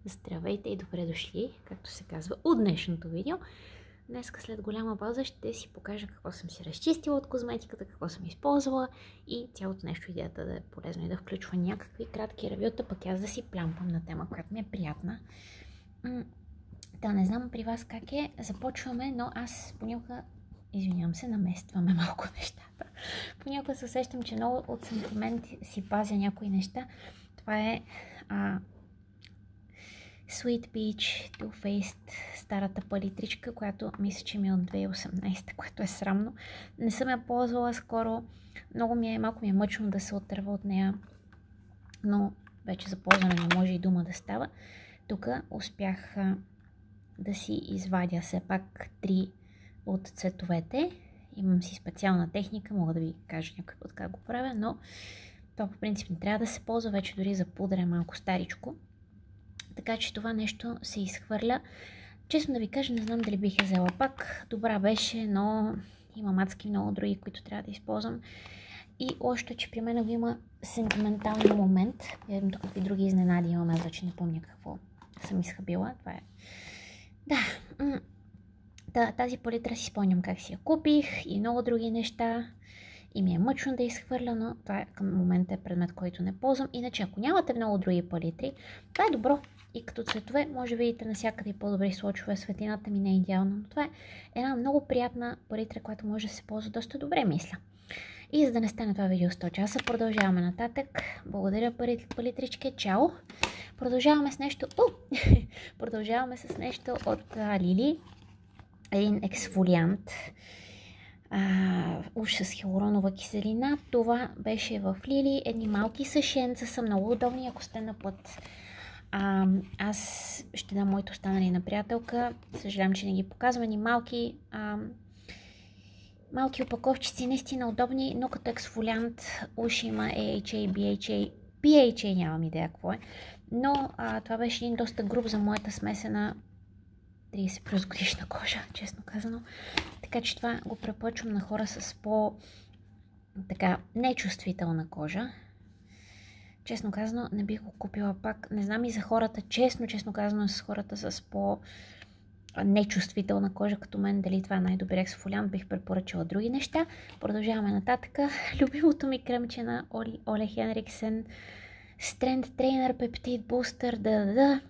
Здравейте и добре дошли, както се казва, от днешното видео. Днес след голяма пауза ще си покажа какво съм си разчистила от козметиката, какво съм използвала и цялото нещо, идеята да е полезно и да включва някакви кратки ревюта, пък аз да си плямпам на тема, която ми е приятна. Да, не знам при вас как е, започваме, но аз понякога, извинявам се, наместваме малко нещата. Понякога се усещам, че много от сантимент си пазя някои неща. Това е Sweet Peach Too Faced, старата палитричка, която мисля, че ми е от 2018, което е срамно. Не съм я ползвала скоро, малко ми е мъчно да се отърва от нея, но вече за ползване не може и дума да става. Тук успях да си извадя все пак 3 от цветовете. Имам си специална техника, мога да ви кажа някой път как го правя, но това по принцип не трябва да се ползва, вече дори за пудра е малко старичко. Така че това нещо се изхвърля. Честно да ви кажа, не знам дали бих я взела пак. Добра беше, но има мацки много други, които трябва да използвам. И още, че при мен го има сентиментален момент. Видим тук какви други изненади имаме, аз вече не помня какво съм изхабила. Това е. Да, тази палитра си спомням как си я купих и много други неща. И ми е мъчно да изхвърля, но това към момента е предмет, който не ползвам. Иначе, ако нямате много други палитри, това е добро. И като цветове, може да видите навсякъде по-добри слочове. Светлината ми не е идеална, но това е една много приятна палитра, която може да се ползва доста добре, мисля. И за да не стане това видео 100 часа, продължаваме нататък. Благодаря, палитрички. Чао! Продължаваме с нещо... Продължаваме с нещо от Лили. Един ексфолиант. Уж с хиалуронова киселина. Това беше в Лили. Едни малки съшенца са много удобни, ако сте на път. Аз ще дам моите останали на приятелка. Съжалявам, че не ги показвам. Едни малки опаковчици, наистина удобни, но като ексфолиант уж има AHA, BHA, PHA, нямам идея какво е. Но това беше един доста груб за моята смесена 30 плюс годишна кожа, честно казано. Така че това го препоръчвам на хора с нечувствителна кожа. Честно казано, не бих го купила пак. Не знам и за хората, честно казано, с хората с нечувствителна кожа като мен, дали това е най-добър ексфолиант, бих препоръчала други неща. Продължаваме нататък. Любимото ми кремче на Оле Хенриксен. Strength Trainer Peptide Booster,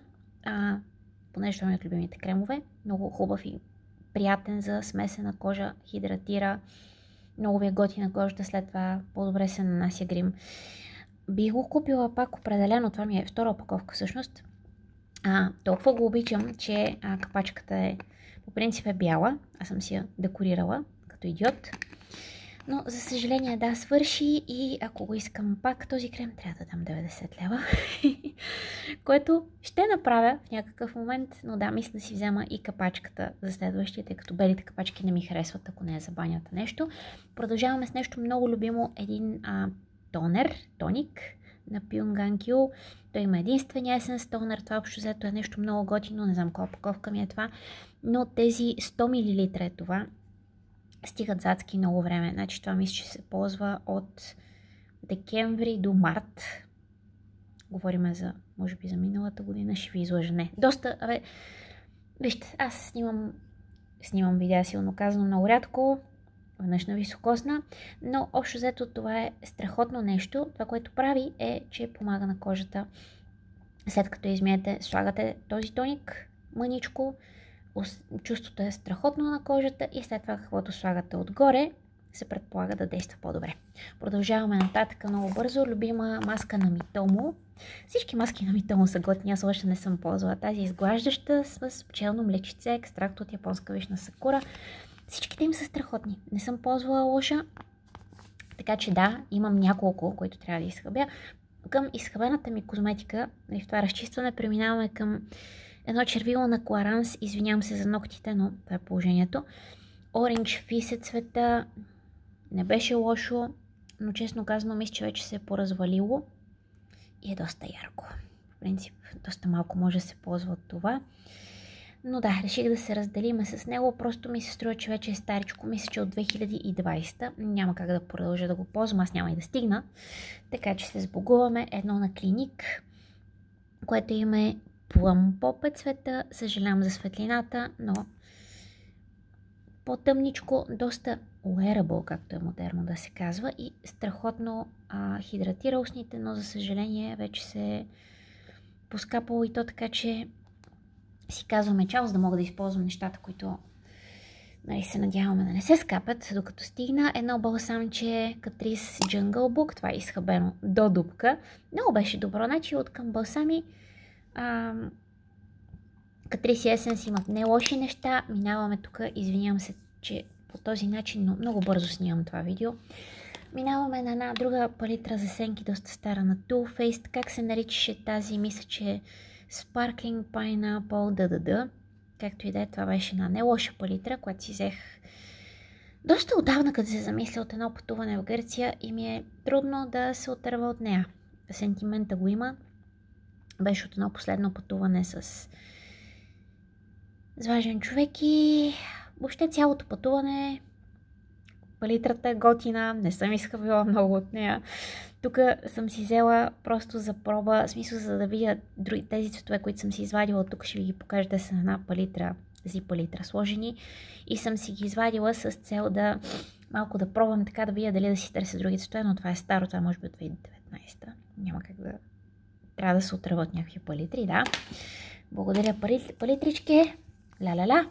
понеже това е от любимите кремове. Много хубав и приятен за смесена кожа, хидратира. Много ви е готина кожата, след това по-добре се нанася грим. Бих го купила пак определено, това ми е втора опаковка всъщност. Толкова го обичам, че капачката е по принцип е бяла. Аз съм си я декорирала като идиот. Но за съжаление да, свърши и ако го искам пак, този крем трябва да дам 90 лева. Което ще направя в някакъв момент, но да, мисля да си взема и капачката за следващия, тъй като белите капачки не ми харесват, ако не е за банята нещо. Продължаваме с нещо много любимо, един тоник на Pyongan. Той има единствения есенс тонер, това общо взето е нещо много готино, не знам колко паковка ми е това, но тези 100 мл е това, стигат задски много време. Значи това мисля, че се ползва от декември до март. Говорим за, може би за миналата година, ще ви излъжа. Не, доста, вижте, аз снимам видеа силно казано много рядко, веднъж на високосна, но общо взето това е страхотно нещо. Това, което прави е, че помага на кожата. След като измиете, слагате този тоник, мъничко, чувството е страхотно на кожата и след това каквото слагате отгоре, се предполага да действа по-добре. Продължаваме нататък много бързо. Любима маска на Митомо. Всички маски на Митомо са готини, аз още не съм ползвала. Тази изглаждаща с пчелно млечице, екстракт от японска вишна сакура. Всичките им са страхотни. Не съм ползвала лоша. Така че да, имам няколко, които трябва да изхъбя. Към изхъбената ми козметика, в това разчистване, преминаваме към едно червило на Clarins. Извинявам се за ногтите, но това е положението. Orange Fizz е цвета. Не беше лошо, но честно казано, мисля, че вече се е поразвалило и е доста ярко. В принцип, доста малко може да се ползва от това. Но да, реших да се разделиме с него. Просто ми се струва, че вече е старичко. Мисля, че от 2020. Няма как да продължа да го ползвам. Аз няма и да стигна. Така че се сбогуваме едно на Клиник, което има плъм попет цвета. Съжалявам за светлината, но по-тъмничко, доста wearable, както е модерно да се казва, и страхотно хидратира устните, но за съжаление вече се е поскапало и то, така че си казваме чао, за да мога да използвам нещата, които се надяваме да не се скапят, докато стигна едно балсамче Catrice Jungle Book. Това е изхабено до дупка. Много беше добро. Значи от към балсами Catrice Essence имат не лоши неща. Минаваме тук, извинявам се, че по този начин, но много бързо снимам това видео. Минаваме на една друга палитра за сенки, доста стара, на Too Faced. Как се наричаше тази? Мисля, че Sparkling Pineapple ДДД. Както и да е, това беше една не лоша палитра, която си взех доста отдавна, като се замисля, от едно пътуване в Гърция и ми е трудно да се отърва от нея. Сентимента го има. Беше от едно последно пътуване с важен човек и въобще цялото пътуване, палитрата е готина, не съм изхабила много от нея. Тук съм си взела просто за проба, в смисъл, за да видя тези цветове, които съм си извадила. Тук ще ви ги покажа, те са на една палитра, палитра сложени, и съм си ги извадила с цел да малко да пробвам, така да видя дали да си търся други цветове, но това е старо, това може би от 2019. Няма как да... Трябва да се отърват някакви палитри, да. Благодаря, палитрички. Ля-ля-ля.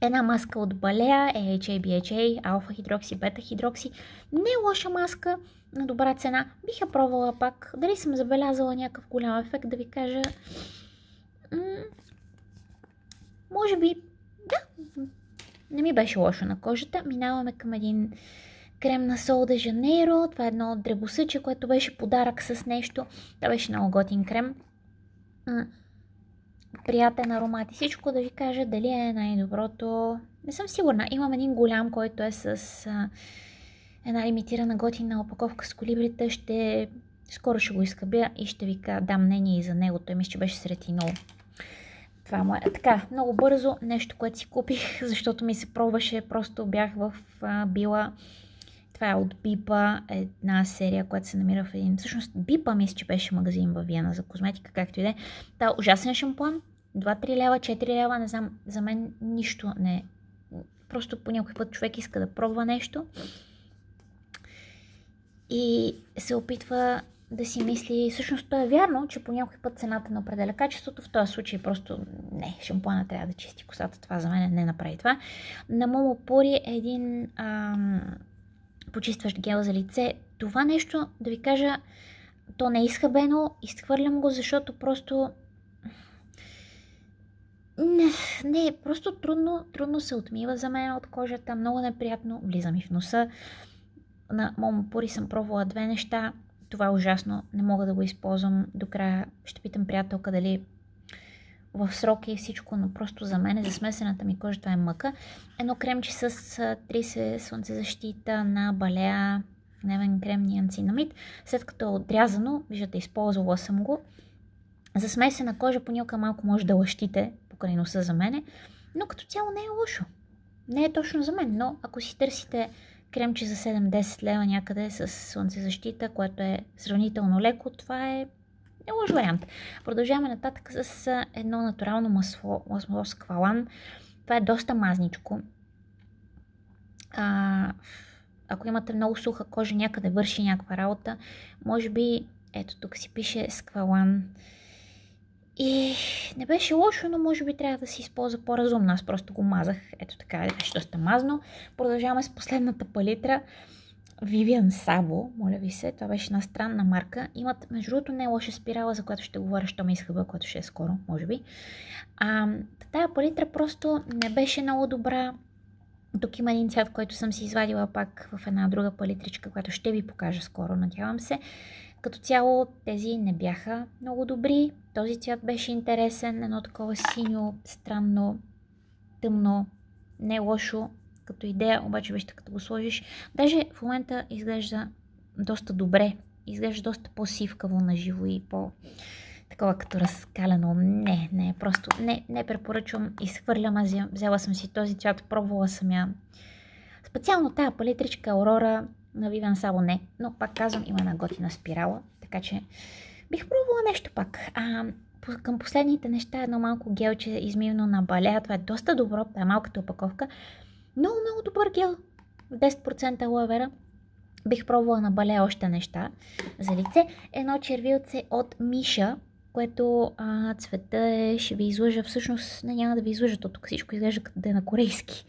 Една маска от Balea, AHA, BHA, алфа хидрокси, бета хидрокси. Не е лоша маска, на добра цена. Бих я пробвала пак. Дали съм забелязала някакъв голям ефект, да ви кажа. Може би, да, не ми беше лошо на кожата. Минаваме към един крем на Sol de Janeiro. Това е едно дребосъче, което беше подарък с нещо. Това беше много готин крем. Приятен аромат и всичко, да ви кажа дали е най-доброто. Не съм сигурна. Имам един голям, който е с една лимитирана готина опаковка с колибрита. Скоро ще го изкъбя и ще ви дам мнение и за него. Той мисля, че беше с ретинол. Това му е. Така, много бързо нещо, което си купих, защото ми се пробваше. Просто бях в Била. Това е от Бипа, една серия, която се намира в един... Всъщност Бипа мисля, че беше магазин във Виена за козметика, както и да е. Та ужасен шампуан. 2-3 лева, 4 лева, не знам, за мен нищо не... Просто по някой път човек иска да пробва нещо и се опитва да си мисли, всъщност то е вярно, че по някой път цената не определя качеството, в този случай просто не, шампуана трябва да чисти косата, това за мен не направи това. На Momo Puri е един почистващ гел за лице. Това нещо, да ви кажа, то не е изхабено, изхвърлям го, защото просто не, просто трудно се отмива за мен от кожата, много неприятно, влиза ми в носа. На Momo Puri съм пробвала 2 неща, това е ужасно, не мога да го използвам до края. Ще питам приятелка дали в срок и всичко, но просто за мен, за смесената ми кожа, това е мъка. Едно кремче с 30 слънцезащита на Balea, дневен крем ниацинамид. След като е отрязано, виждате, използвала съм го. За смесена кожа понякога малко може да лъщите покрай носа за мене, но като цяло не е лошо. Не е точно за мен, но ако си търсите кремче за 7-10 лева някъде с слънцезащита, което е сравнително леко, това е лош вариант. Продължаваме нататък с едно натурално масло с квалан. Това е доста мазничко. Ако имате много суха кожа, някъде върши някаква работа, може би, ето тук си пише сквалан. И не беше лошо, но може би трябва да се използва по-разумно. Аз просто го мазах. Ето така, беше доста мазно. Продължаваме с последната палитра. Vivian Sabo, моля ви се. Това беше една странна марка. Имат, между другото, не е лоша спирала, за която ще говоря, що ме изхъба, което ще е скоро, може би. Тая палитра просто не беше много добра. Тук има един цвят, който съм си извадила пак в една друга палитричка, която ще ви покажа скоро, надявам се. Като цяло тези не бяха много добри. Този цвят беше интересен, едно такова синьо, странно, тъмно, не лошо като идея, обаче вижте като го сложиш. Даже в момента изглежда доста добре, изглежда доста по-сивкаво на живо и по-такова като разкалено. Не, просто не препоръчвам, изхвърлям. Аз взела съм си този цвят, пробвала съм я. Специално тая палитричка Aurora на Vivian Sabo не, но пак казвам, има една готина спирала, така че бих пробвала нещо пак. към последните неща едно малко гелче измивно на балея. Това е доста добро, това е малката опаковка. Много, много добър гел. 10% алоe вера. Бих пробвала на балея още неща за лице. Едно червилце от Миша, което цвета ще ви излъжа. Всъщност няма да ви излъжа, то тук всичко изглежда като да е на корейски.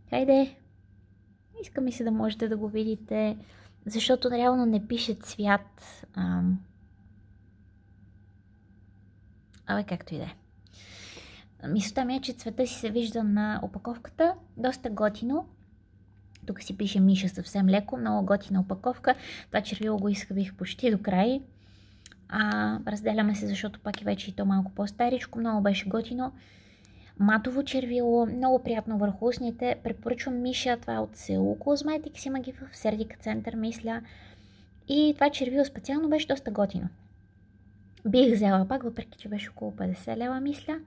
Хайде! Иска ми се да можете да го видите, защото реално не пише цвят. Както и да е. Мисълта ми е, че цвета си се вижда на опаковката. Доста готино. Тук си пише Миша съвсем леко. Много готина опаковка. Това червило го изхабих почти до край. Разделяме се, защото пак е вече и то малко по-старичко. Много беше готино. Матово червило. Много приятно върху устните. Препоръчвам Миша. Това е от Seoul Cosmetics. Има ги в Сердика център, мисля. И това червило специално беше доста готино. Бих взела пак, въпреки че беше около 50 лева, мисля.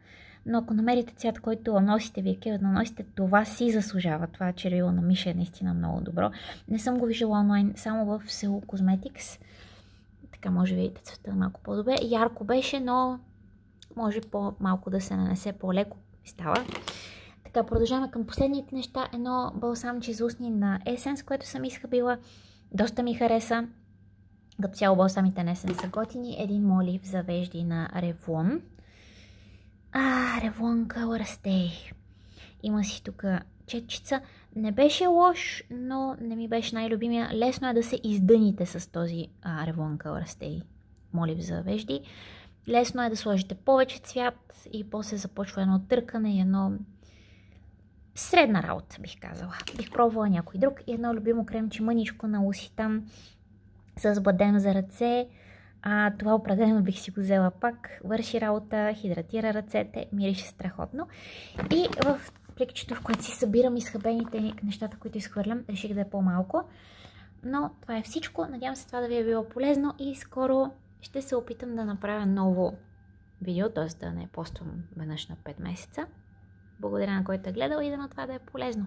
Но ако намерите цвят, който носите, вие да носите, това си заслужава. Това червило на Миша е наистина много добро. Не съм го виждала онлайн, само в Seoul Cosmetics. Така може да видите цвета малко по-добре. Ярко беше, но може по-малко да се нанесе, по-леко става. Така, продължаваме към последните неща. Едно балсамче за устни на Essence, което съм изхабила. Доста ми хареса. Като цяло балсамите на Essence са готини. Един молив за вежди на Revlon. Revlon Color Stay. Има си тук четчица. Не беше лош, но не ми беше най-любимия. Лесно е да се издъните с този Revlon Color Stay молив за вежди. Лесно е да сложите повече цвят и после започва едно търкане и едно средна работа, бих казала. Бих пробвала някой друг и едно любимо кремче мъничко на Луситан с бадем за ръце. Това определено бих си го взела пак. Върши работа, хидратира ръцете, мирише страхотно. И в пликчето, в което си събирам изхабените нещата, които изхвърлям, реших да е по-малко. Но това е всичко. Надявам се това да ви е било полезно и скоро ще се опитам да направя ново видео, т.е. да не поствам веднъж на 5 месеца. Благодаря на който е гледал и да на това да е полезно.